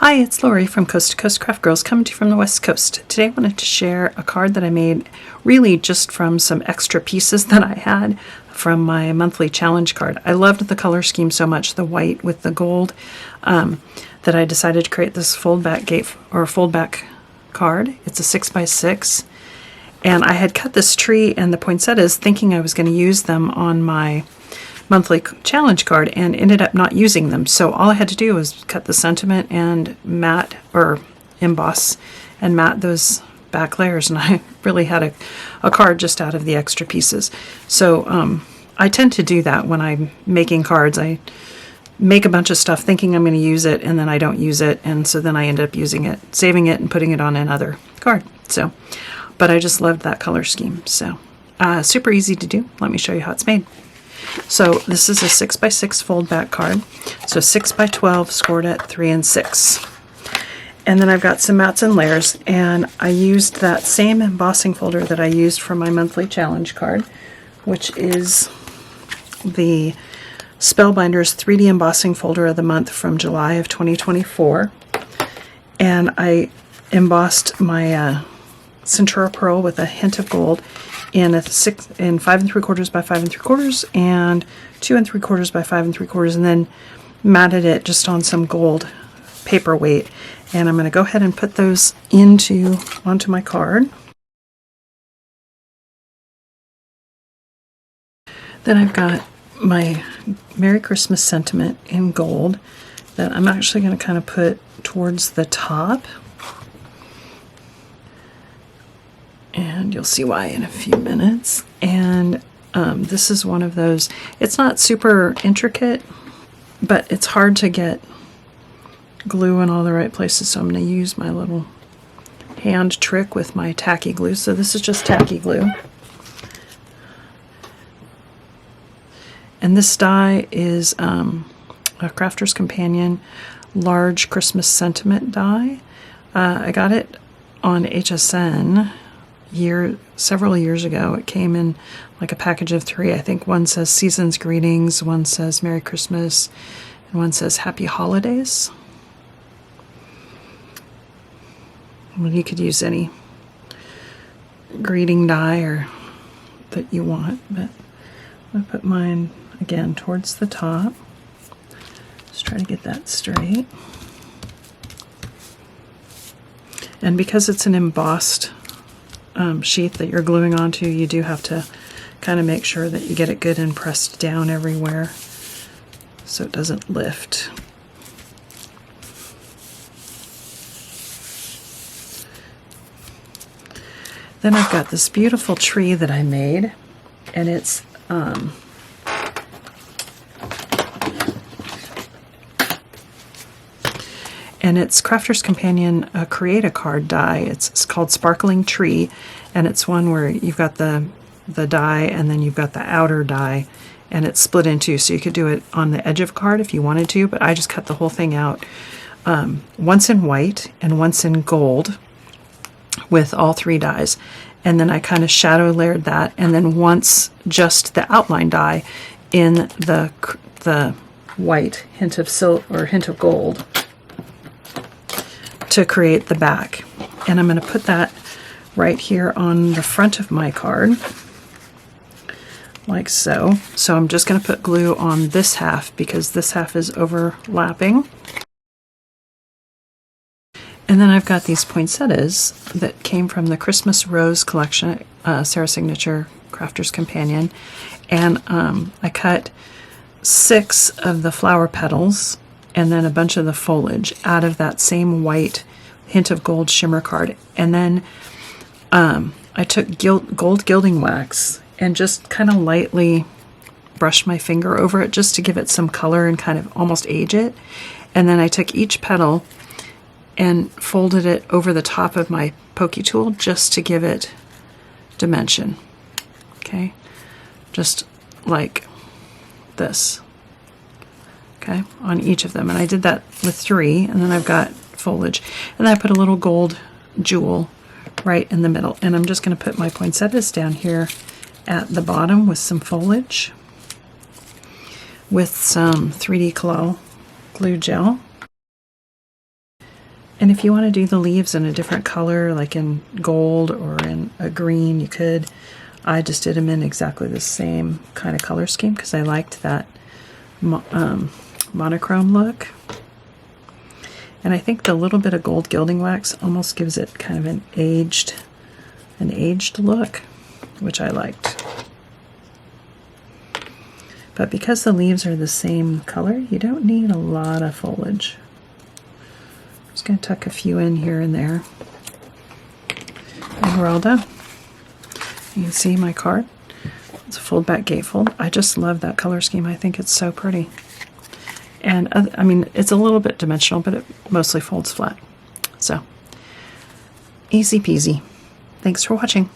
Hi, it's Lori from Coast to Coast Craft Girls, coming to you from the West Coast. Today I wanted to share a card that I made really just from some extra pieces that I had from my monthly challenge card. I loved the color scheme so much, the white with the gold, that I decided to create this foldback card. It's a 6x6, and I had cut this tree and the poinsettias thinking I was going to use them on my monthly challenge card and ended up not using them. So all I had to do was cut the sentiment and matte or emboss and matte those back layers, and I really had a card just out of the extra pieces. So I tend to do that when I'm making cards. I make a bunch of stuff thinking I'm going to use it, and then I don't use it, and so then I end up using it, saving it, and putting it on another card. So, but I just loved that color scheme. So super easy to do. Let me show you how it's made. So this is a 6x6 fold back card. So 6x12 scored at 3 and 6. And then I've got some mats and layers, and I used that same embossing folder that I used for my monthly challenge card, which is the Spellbinders 3D embossing folder of the month from July of 2024. And I embossed my Centura Pearl with a hint of gold in 5 3/4 by 5 3/4 and 2 3/4 by 5 3/4, and then matted it just on some gold paperweight. And I'm going to go ahead and put those onto my card. Then I've got my Merry Christmas sentiment in gold that I'm actually going to kind of put towards the top. And you'll see why in a few minutes. And this is one of those, it's not super intricate, but it's hard to get glue in all the right places, so I'm going to use my little hand trick with my tacky glue. So this is just tacky glue. And this die is a Crafter's Companion large Christmas sentiment die. I got it on HSN several years ago. It came in like a package of 3. I think one says Season's Greetings, one says Merry Christmas, and one says Happy Holidays. Well, you could use any greeting die that you want, but I'm going to put mine again towards the top. Just try to get that straight. And because it's an embossed sheath that you're gluing onto, you do have to kind of make sure that you get it good and pressed down everywhere so it doesn't lift. Then I've got this beautiful tree that I made, and it's Crafter's Companion Create a Card die. It's called Sparkling Tree, and it's one where you've got the die and then you've got the outer die, and it's split in two, so you could do it on the edge of a card if you wanted to, but I just cut the whole thing out, once in white and once in gold with all 3 dies, and then I kind of shadow layered that, and then once just the outline die in the white hint of gold to create the back. And I'm going to put that right here on the front of my card, like so. So I'm just going to put glue on this half because this half is overlapping. And then I've got these poinsettias that came from the Christmas Rose collection, Sarah Signature Crafter's Companion. And I cut 6 of the flower petals and then a bunch of the foliage out of that same white hint of gold shimmer card. And then I took gold gilding wax and just kind of lightly brushed my finger over it just to give it some color and kind of almost age it. And then I took each petal and folded it over the top of my pokey tool just to give it dimension. Okay, just like this. Okay, on each of them, and I did that with 3, and then I've got foliage, and then I put a little gold jewel right in the middle, and I'm just going to put my poinsettias down here at the bottom with some foliage with some 3D glue gel. And if you want to do the leaves in a different color, like in gold or in a green, you could. I just did them in exactly the same kind of color scheme because I liked that monochrome look. And I think the little bit of gold gilding wax almost gives it kind of an aged look, which I liked. But because the leaves are the same color, you don't need a lot of foliage. I'm just going to tuck a few in here and there. And we're all done. You can see my card. It's a fold back gatefold. I just love that color scheme. I think it's so pretty. And I mean, it's a little bit dimensional, but it mostly folds flat. So, easy peasy. Thanks for watching.